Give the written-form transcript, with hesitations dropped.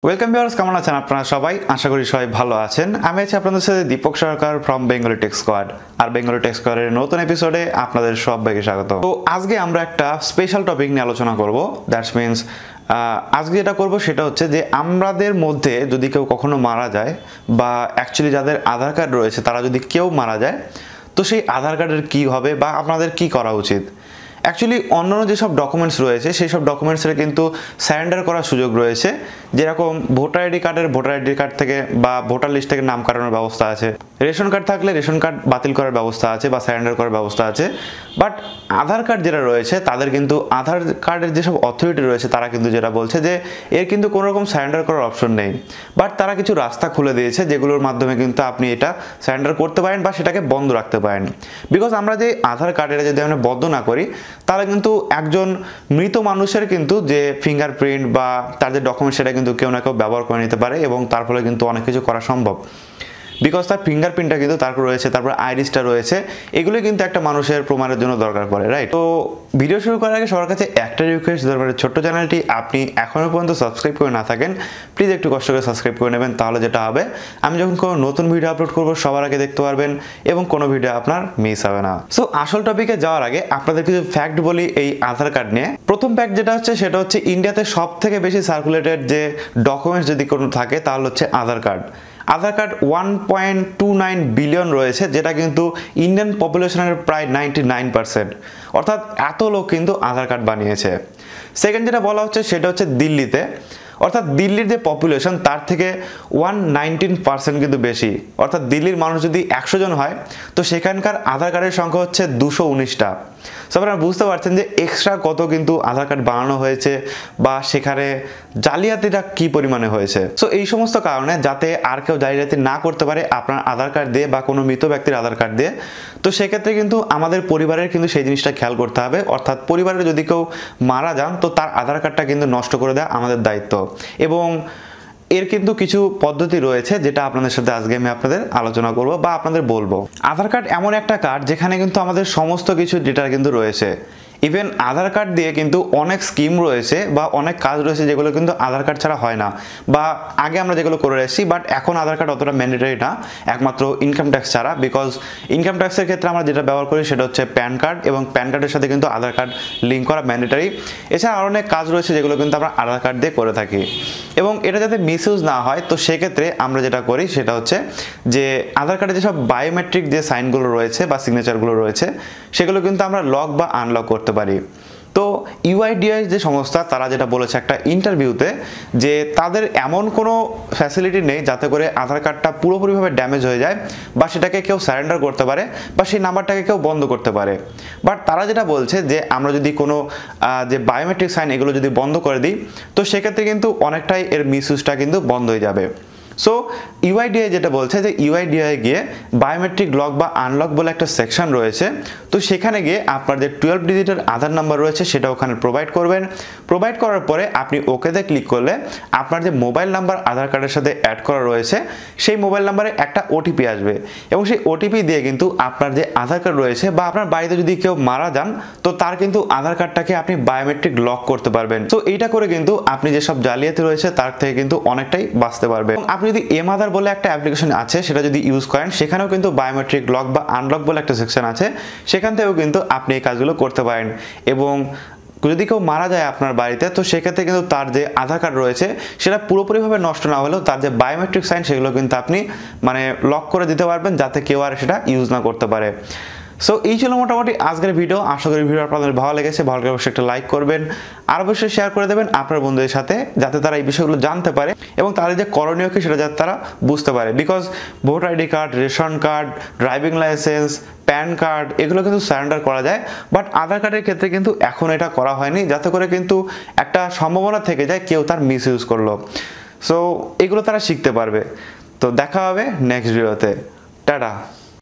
Welcome viewers, কেমন আছেন আপনারা সবাই? আশা করি সবাই ভালো আছেন। আমি আছি আপনাদের সাথে Deepak Sarkar from Bengali tech squad. আর বেঙ্গলি টেক স্কোয়াডের নতুন এপিসোডে আপনাদের সবাইকে স্বাগত। তো আজকে আমরা একটা স্পেশাল টপিক নিয়ে আলোচনা করব। দ্যাটস মিনস আজকে যেটা করব সেটা হচ্ছে যে আমাদের মধ্যে যদি কেউ কখনো মারা যায় বা অ্যাকচুয়ালি যাদের আধার কার্ড রয়েছে তারা যদি কেউ মারা যায় তো সেই আধার কার্ডের কী হবে বা আপনাদের কি করা উচিত। অ্যাকচুয়ালি অন্যান্য যেসব ডকুমেন্টস রয়েছে সেই সব ডকুমেন্টসের কিন্তু সারেন্ডার করার সুযোগ রয়েছে, যেরকম ভোটার আইডি কার্ড থেকে বা ভোটার লিস্ট থেকে নাম কাটানোর ব্যবস্থা আছে, রেশন কার্ড থাকলে রেশন কার্ড বাতিল করার ব্যবস্থা আছে বা সারেন্ডার করার ব্যবস্থা আছে। বাট আধার কার্ড যেটা রয়েছে তাদের কিন্তু আধার কার্ডের যেসব অথরিটি রয়েছে তারা কিন্তু যেটা বলছে যে এর কিন্তু কোনো রকম সারেন্ডার করার অপশন নেই। বাট তারা কিছু রাস্তা খুলে দিয়েছে যেগুলোর মাধ্যমে কিন্তু আপনি এটা সারেন্ডার করতে পারেন বা সেটাকে বন্ধ রাখতে পারেন। বিকজ আমরা যে আধার কার্ডের যদি আমরা বন্ধ না করি তাহলে কিন্তু একজন মৃত মানুষের কিন্তু যে ফিঙ্গারপ্রিন্ট বা তার যে ডকুমেন্ট সেটা কিন্তু কেউ না কেউ ব্যবহার করে নিতে পারে এবং তার ফলে কিন্তু অনেক কিছু করা সম্ভব। বিকজ তার ফিঙ্গারপ্রিন্টটা কিন্তু তারপর রয়েছে, তারপর আইরিসটা রয়েছে, এগুলো কিন্তু একটা মানুষের প্রমাণের জন্য দরকার পড়ে, রাইট? তো ভিডিও শুরু করার আগে সবার কাছে একটা রিকোয়েস্ট, দরকার ছোট্ট চ্যানেলটি আপনি এখনও পর্যন্ত সাবস্ক্রাইব করে না থাকেন প্লিজ একটু কষ্ট করে সাবস্ক্রাইব করে নেবেন। তাহলে যেটা হবে আমি যখন কোনো নতুন ভিডিও আপলোড করবো সবার আগে দেখতে পারবেন এবং কোনো ভিডিও আপনার মিস হবে না। সো আসল টপিকে যাওয়ার আগে আপনাদের কিছু ফ্যাক্ট বলি এই আধার কার্ড নিয়ে। প্রথম ফ্যাক্ট যেটা হচ্ছে সেটা হচ্ছে ইন্ডিয়াতে সব থেকে বেশি সার্কুলেটেড যে ডকুমেন্টস যদি কোনো থাকে তাহলে হচ্ছে আধার কার্ড। আধার কার্ড 1.29 বিলিয়ন রয়েছে, যেটা কিন্তু ইন্ডিয়ান পপুলেশনের প্রায় 99%, অর্থাৎ এত লোক কিন্তু আধার কার্ড বানিয়েছে। সেকেন্ড যেটা বলা হচ্ছে সেটা হচ্ছে দিল্লিতে, অর্থাৎ দিল্লির যে পপুলেশন তার থেকে 119% কিন্তু বেশি, অর্থাৎ দিল্লির মানুষ যদি 100 জন হয় তো সেখানকার আধার কার্ডের সংখ্যা হচ্ছে 219টা। সো আপনারা বুঝতে পারছেন যে এক্সট্রা কত কিন্তু আধার কার্ড বানানো হয়েছে বা সেখানে জালিয়াতিটা কি পরিমাণে হয়েছে। সো এই সমস্ত কারণে যাতে আর কেউ জালিয়াতি না করতে পারে আপনার আধার কার্ড দিয়ে বা কোনো মৃত ব্যক্তির আধার কার্ড দিয়ে, তো সেক্ষেত্রে কিন্তু আমাদের পরিবারের কিন্তু সেই জিনিসটা খেয়াল করতে হবে। অর্থাৎ পরিবারে যদি কেউ মারা যান তো তার আধার কার্ডটা কিন্তু নষ্ট করে দেওয়া আমাদের দায়িত্ব। এবং এর কিন্তু কিছু পদ্ধতি রয়েছে যেটা আপনাদের সাথে আজকে আমি আপনাদের আলোচনা করব বা আপনাদের বলবো। আধার কার্ড এমন একটা কার্ড যেখানে কিন্তু আমাদের সমস্ত কিছু ডেটা কিন্তু রয়েছে। ইভেন আধার কার্ড দিয়ে কিন্তু অনেক স্কিম রয়েছে বা অনেক কাজ রয়েছে যেগুলো কিন্তু আধার কার্ড ছাড়া হয় না, বা আগে আমরা যেগুলো করে এসেছি। বাট এখন আধার কার্ড অতটা ম্যান্ডেটরি না, একমাত্র ইনকাম ট্যাক্স ছাড়া। বিকজ ইনকাম ট্যাক্সের ক্ষেত্রে আমরা যেটা ব্যবহার করি সেটা হচ্ছে প্যান কার্ড, এবং প্যান কার্ডের সাথে কিন্তু আধার কার্ড লিঙ্ক করা ম্যান্ডেটরি। এছাড়া আরও অনেক কাজ রয়েছে যেগুলো কিন্তু আমরা আধার কার্ড দিয়ে করে থাকি। এবং এটা যাতে মিসইউজ না হয় তো সেক্ষেত্রে আমরা যেটা করি সেটা হচ্ছে যে আধার কার্ডে যেসব বায়োমেট্রিক যে সাইনগুলো রয়েছে বা সিগনেচারগুলো রয়েছে সেগুলো কিন্তু আমরা লক বা আনলক করতে পারি। তো ইউআইডিআই যে সংস্থা তারা যেটা বলেছে একটা ইন্টারভিউতে যে তাদের এমন কোনো ফ্যাসিলিটি নেই যাতে করে আধার কার্ডটা পুরোপুরিভাবে ড্যামেজ হয়ে যায় বা সেটাকে কেউ সারেন্ডার করতে পারে বা সেই নাম্বারটাকে কেউ বন্ধ করতে পারে। বাট তারা যেটা বলছে যে আমরা যদি কোনো যে বায়োমেট্রিক সাইন এগুলো যদি বন্ধ করে দিই তো সেক্ষেত্রে কিন্তু অনেকটাই এর মিসইউজটা কিন্তু বন্ধ হয়ে যাবে। সো ইউআইডিআই যেটা বলছে যে ইউআইডিআই গিয়ে বায়োমেট্রিক লক বা আনলক বলে একটা সেকশন রয়েছে, তো সেখানে গিয়ে আপনার যে 12 ডিজিটের আধার নাম্বার রয়েছে সেটা ওখানে প্রোভাইড করবেন। প্রোভাইড করার পরে আপনি ওকেতে ক্লিক করলে আপনার যে মোবাইল নাম্বার আধার কার্ডের সাথে অ্যাড করা রয়েছে সেই মোবাইল নাম্বারে একটা ওটিপি আসবে, এবং সেই ওটিপি দিয়ে কিন্তু আপনার যে আধার কার্ড রয়েছে বা আপনার বাড়িতে যদি কেউ মারা যান তো তার কিন্তু আধার কার্ডটাকে আপনি বায়োমেট্রিক লক করতে পারবেন। তো এইটা করে কিন্তু আপনি যেসব জালিয়াতি রয়েছে তার থেকে কিন্তু অনেকটাই বাঁচতে পারবেন। আপনি যদি এম আধার বলে একটা অ্যাপ্লিকেশন আছে সেটা যদি ইউজ করেন সেখানেও কিন্তু বায়োমেট্রিক লক বা আনলক বলে একটা সেকশন আছে, সেখান থেকেও কিন্তু আপনি এই কাজগুলো করতে পারেন। এবং যদি কেউ মারা যায় আপনার বাড়িতে তো সেক্ষেত্রে কিন্তু তার যে আধার কার্ড রয়েছে সেটা পুরোপুরিভাবে নষ্ট না হলেও তার যে বায়োমেট্রিক সাইন সেগুলো কিন্তু আপনি লক করে দিতে পারবেন যাতে কেউ আর সেটা ইউজ না করতে পারে। সো এই ছিল মোটামুটি আজকের ভিডিও। আশা করি ভিডিও আপনাদের ভালো লেগেছে। ভালো লাগলে অবশ্যই একটা লাইক করবেন আর অবশ্যই শেয়ার করে দেবেন আপনার বন্ধুদের সাথে যাতে তারা এই বিষয়গুলো জানতে পারে এবং তাদের যে করণীয় কি সেটা যাতে তারা বুঝতে পারে। Because voter ID card, ration card, driving licence, pan card এগুলো কিন্তু সারেন্ডার করা যায়, বাট আধার কার্ডের ক্ষেত্রে কিন্তু এখন এটা করা হয়নি, যাতে করে কিন্তু একটা সম্ভাবনা থেকে যায় কেউ তার মিস ইউজ করলো। সো এগুলো তারা শিখতে পারবে। তো দেখা হবে নেক্সট ভিডিওতে। টাটা।